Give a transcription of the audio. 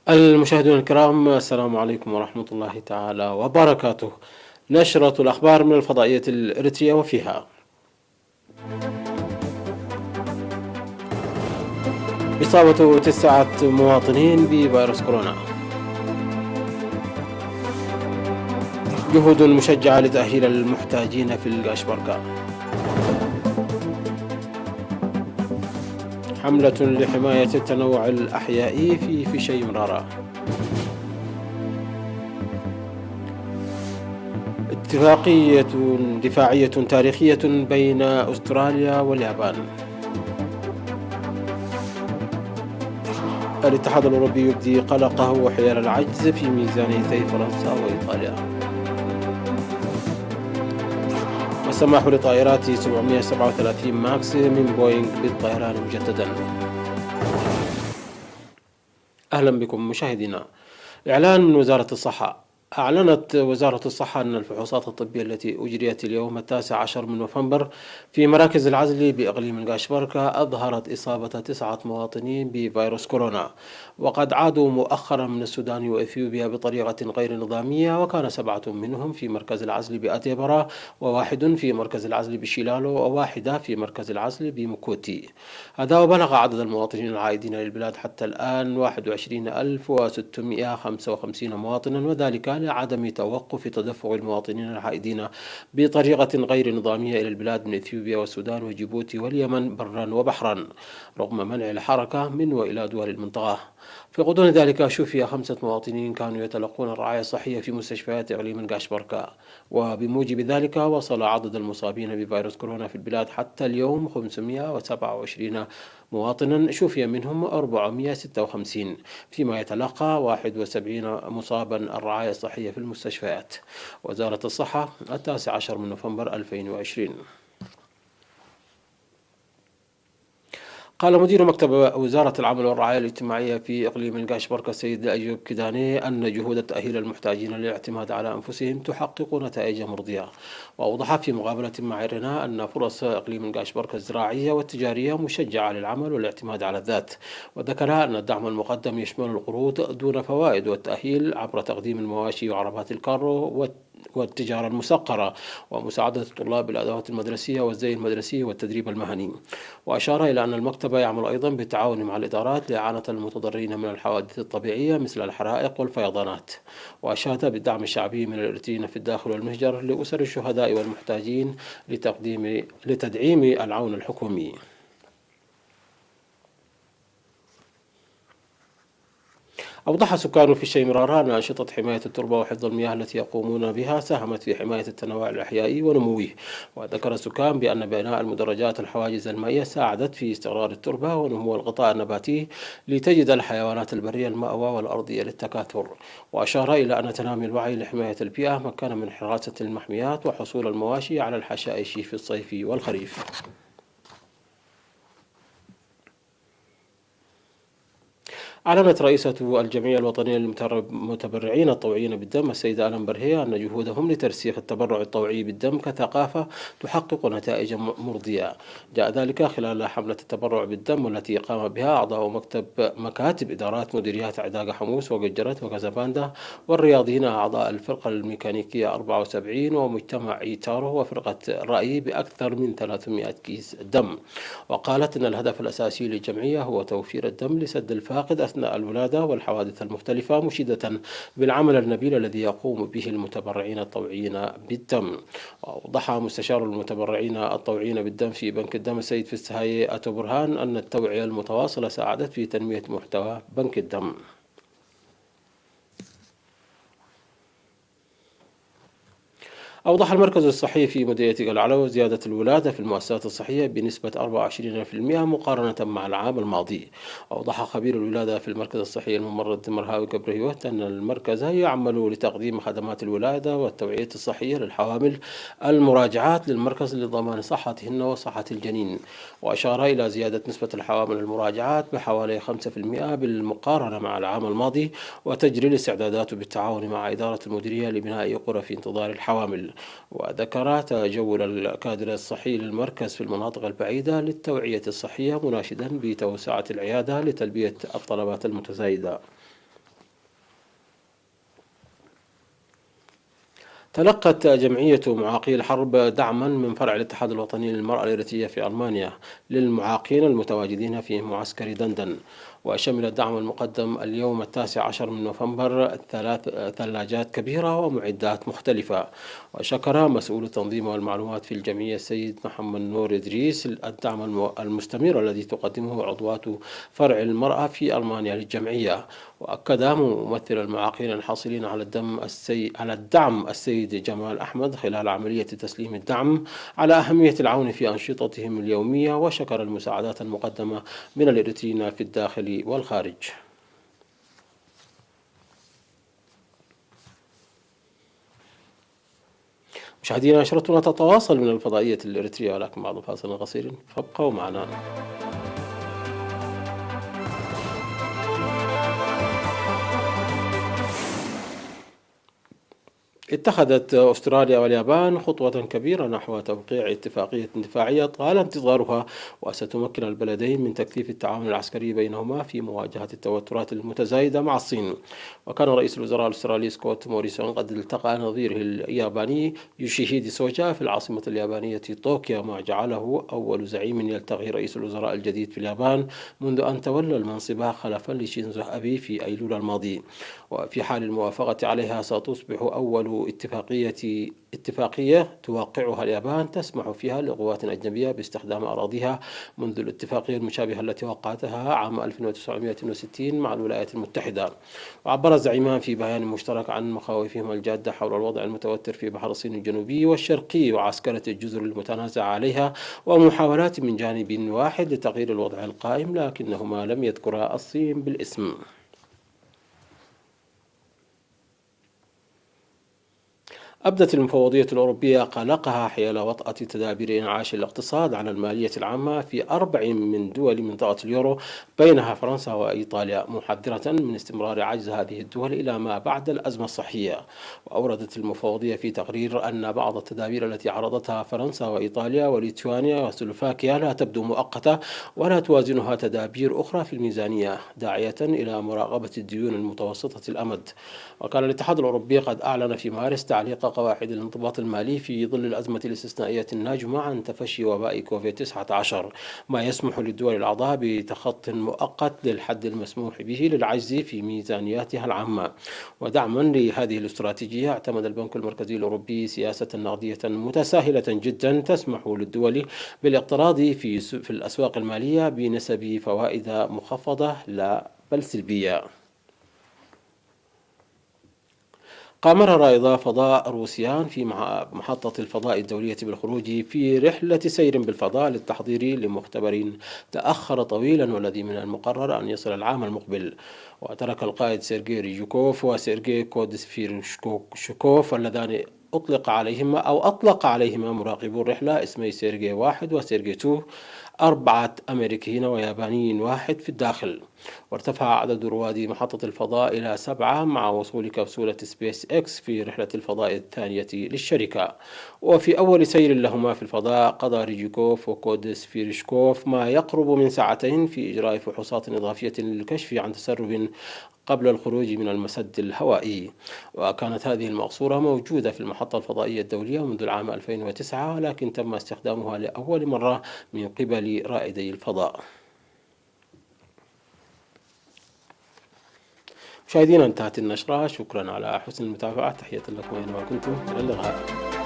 المشاهدون الكرام، السلام عليكم ورحمة الله تعالى وبركاته. نشرة الأخبار من الفضائية الإريترية، وفيها: إصابة 9 مواطنين بفيروس كورونا، جهود مشجعة لتأهيل المحتاجين في القاشبركة، حملة لحماية التنوع الأحيائي في شي مرارة، اتفاقية دفاعية تاريخية بين أستراليا واليابان، الاتحاد الأوروبي يبدي قلقه وحيال العجز في ميزانيتي فرنسا وإيطاليا، والسماح لطائرات 737 ماكس من بوينغ بالطيران مجددا. أهلا بكم مشاهدينا. إعلان من وزارة الصحة. أعلنت وزارة الصحة أن الفحوصات الطبية التي أجريت اليوم 19 من نوفمبر في مراكز العزل بإقليم القاشبركة أظهرت إصابة 9 مواطنين بفيروس كورونا، وقد عادوا مؤخرا من السودان وإثيوبيا بطريقة غير نظامية، وكان 7 منهم في مركز العزل بأديبرا، وواحد في مركز العزل بشيلالو، وواحدة في مركز العزل بمكوتي. هذا وبلغ عدد المواطنين العائدين للبلاد حتى الآن 21655 مواطنا، وذلك لعدم توقف تدفق المواطنين العائدين بطريقة غير نظامية إلى البلاد من إثيوبيا والسودان وجيبوتي واليمن برا وبحرا، رغم منع الحركة من وإلى دول المنطقة. في غضون ذلك شفي 5 مواطنين كانوا يتلقون الرعاية الصحية في مستشفيات إقليم القاشبركة، وبموجب ذلك وصل عدد المصابين بفيروس كورونا في البلاد حتى اليوم 527 مواطنا، شفي منهم 456، فيما يتلقى 71 مصابا الرعاية الصحية في المستشفيات. وزارة الصحة 19 من نوفمبر 2020. قال مدير مكتب وزارة العمل والرعاية الاجتماعية في إقليم القاشبركة السيد أيوب كداني أن جهود تأهيل المحتاجين للاعتماد على أنفسهم تحقق نتائج مرضية. وأوضح في مقابلة مع رنا أن فرص إقليم القاشبركة الزراعية والتجارية مشجعة للعمل والاعتماد على الذات، وذكر أن الدعم المقدم يشمل القروض دون فوائد والتأهيل عبر تقديم المواشي وعربات الكارو والتجارة المسقرة، ومساعدة الطلاب بالأدوات المدرسية والزي المدرسي والتدريب المهني. وأشار إلى أن المكتب يعمل أيضا بالتعاون مع الإدارات لإعانة المتضررين من الحوادث الطبيعية مثل الحرائق والفيضانات. وأشاد بالدعم الشعبي من الإريتريين في الداخل والمهجر لأسر الشهداء والمحتاجين لتدعيم العون الحكومي. أوضح سكان في الشيمرارة أن أنشطة حماية التربة وحفظ المياه التي يقومون بها ساهمت في حماية التنوع الأحيائي ونموه. وذكر السكان بأن بناء المدرجات الحواجز المائية ساعدت في استقرار التربة ونمو الغطاء النباتي لتجد الحيوانات البرية المأوى والأرضية للتكاثر. وأشار إلى أن تنامي الوعي لحماية البيئة مكن من حراسة المحميات وحصول المواشي على الحشائش في الصيف والخريف. أعلنت رئيسة الجمعية الوطنية للمتبرعين الطوعيين بالدم السيدة ألم برهي أن جهودهم لترسيخ التبرع الطوعي بالدم كثقافة تحقق نتائج مرضية. جاء ذلك خلال حملة التبرع بالدم التي قام بها أعضاء مكاتب إدارات مديريات عداقة حموس وقجرت وكازاباندا، والرياضيين أعضاء الفرقة الميكانيكية 74 ومجتمع إيتارو وفرقة رأي بأكثر من 300 كيس دم. وقالت أن الهدف الأساسي للجمعية هو توفير الدم لسد الفاقد أثناء الولادة والحوادث المختلفة، مشيدة بالعمل النبيل الذي يقوم به المتبرعين الطوعيين بالدم. وأوضح مستشار المتبرعين الطوعيين بالدم في بنك الدم السيد فستهاي أتو برهان أن التوعية المتواصلة ساعدت في تنمية محتوى بنك الدم. أوضح المركز الصحي في مديرية قلعلو زيادة الولادة في المؤسسات الصحية بنسبة 24% مقارنة مع العام الماضي. أوضح خبير الولادة في المركز الصحي الممرض مرهاوي كبريوت أن المركز يعمل لتقديم خدمات الولادة والتوعية الصحية للحوامل المراجعات للمركز لضمان صحتهن وصحة الجنين. وأشار إلى زيادة نسبة الحوامل المراجعات بحوالي 5% بالمقارنة مع العام الماضي، وتجري الاستعدادات بالتعاون مع إدارة المديرية لبناء قرى في انتظار الحوامل. وذكر تجول الكادر الصحي للمركز في المناطق البعيدة للتوعية الصحية، مناشدا بتوسعة العيادة لتلبية الطلبات المتزايدة. تلقت جمعية معاقي الحرب دعما من فرع الاتحاد الوطني للمرأة الإريترية في ألمانيا للمعاقين المتواجدين في معسكر دندن. وشمل الدعم المقدم اليوم 19 من نوفمبر ثلاجات كبيرة ومعدات مختلفة. وشكر مسؤول التنظيم والمعلومات في الجمعية السيد محمد نور إدريس الدعم المستمر الذي تقدمه عضوات فرع المرأة في ألمانيا للجمعية. وأكد ممثل المعاقين الحاصلين على الدعم السيد جمال أحمد خلال عملية تسليم الدعم على أهمية العون في أنشطتهم اليومية، وشكر المساعدات المقدمة من الإريتريين في الداخل والخارج. مشاهدينا، نشرتنا تتواصل من الفضائية الإريترية، ولكن بعد فاصل قصير فابقوا معنا. اتخذت أستراليا واليابان خطوة كبيرة نحو توقيع اتفاقية دفاعية طال انتظارها، وستمكن البلدين من تكثيف التعاون العسكري بينهما في مواجهة التوترات المتزايدة مع الصين. وكان رئيس الوزراء الأسترالي سكوت موريسون قد التقى نظيره الياباني يوشيهيدي سوجا في العاصمة اليابانية طوكيو، ما جعله أول زعيم يلتقي رئيس الوزراء الجديد في اليابان منذ أن تولى المنصب خلفا لشينزو أبي في أيلول الماضي. وفي حال الموافقة عليها ستصبح أول اتفاقية توقعها اليابان تسمح فيها لقوات أجنبية باستخدام أراضيها منذ الاتفاقية المشابهة التي وقعتها عام 1960 مع الولايات المتحدة. وعبر الزعيمان في بيان مشترك عن مخاوفهما الجادة حول الوضع المتوتر في بحر الصين الجنوبي والشرقي وعسكرة الجزر المتنازع عليها، ومحاولات من جانب واحد لتغيير الوضع القائم، لكنهما لم يذكرا الصين بالاسم. أبدت المفوضية الأوروبية قلقها حيال وطأة تدابير إنعاش الاقتصاد على المالية العامة في 4 من دول منطقة اليورو بينها فرنسا وإيطاليا، محذرة من استمرار عجز هذه الدول إلى ما بعد الأزمة الصحية. وأوردت المفوضية في تقرير أن بعض التدابير التي عرضتها فرنسا وإيطاليا وليتوانيا وسلوفاكيا لا تبدو مؤقتة ولا توازنها تدابير أخرى في الميزانية، داعية إلى مراقبة الديون المتوسطة الأمد. وكان الاتحاد الأوروبي قد أعلن في مارس تعليق قواعد الانضباط المالي في ظل الأزمة الاستثنائية الناجمة عن تفشي وباء كوفيد-19، ما يسمح للدول الأعضاء بتخطي مؤقت للحد المسموح به للعجز في ميزانياتها العامة. ودعما لهذه الاستراتيجية، اعتمد البنك المركزي الأوروبي سياسة نقدية متساهلة جدا تسمح للدول بالاقتراض في الأسواق المالية بنسب فوائد مخفضة لا بل سلبية. قام رائد فضاء روسيان في محطة الفضاء الدولية بالخروج في رحلة سير بالفضاء للتحضير لمختبر تأخر طويلا والذي من المقرر أن يصل العام المقبل. وترك القائد سيرجي ريجوكوف وسيرجي كودسفيرشكوف اللذان أطلق عليهما مراقبو الرحلة اسمي سيرجي 1 وسيرجي 2 4 أمريكيين وياباني واحد في الداخل. وارتفع عدد رواد محطة الفضاء إلى 7 مع وصول كبسولة سبيس إكس في رحلة الفضاء الثانية للشركة. وفي أول سير لهما في الفضاء قضى ريجيكوف وكودسفيرشكوف ما يقرب من ساعتين في إجراء فحوصات إضافية للكشف عن تسرب قبل الخروج من المسد الهوائي. وكانت هذه المقصورة موجودة في المحطة الفضائية الدولية منذ العام 2009، ولكن تم استخدامها لأول مرة من قبل رائدي الفضاء. مشاهدينا، انتهت النشرة. شكرا على حسن المتابعة. تحية لكم أينما كنتم. إلى اللقاء.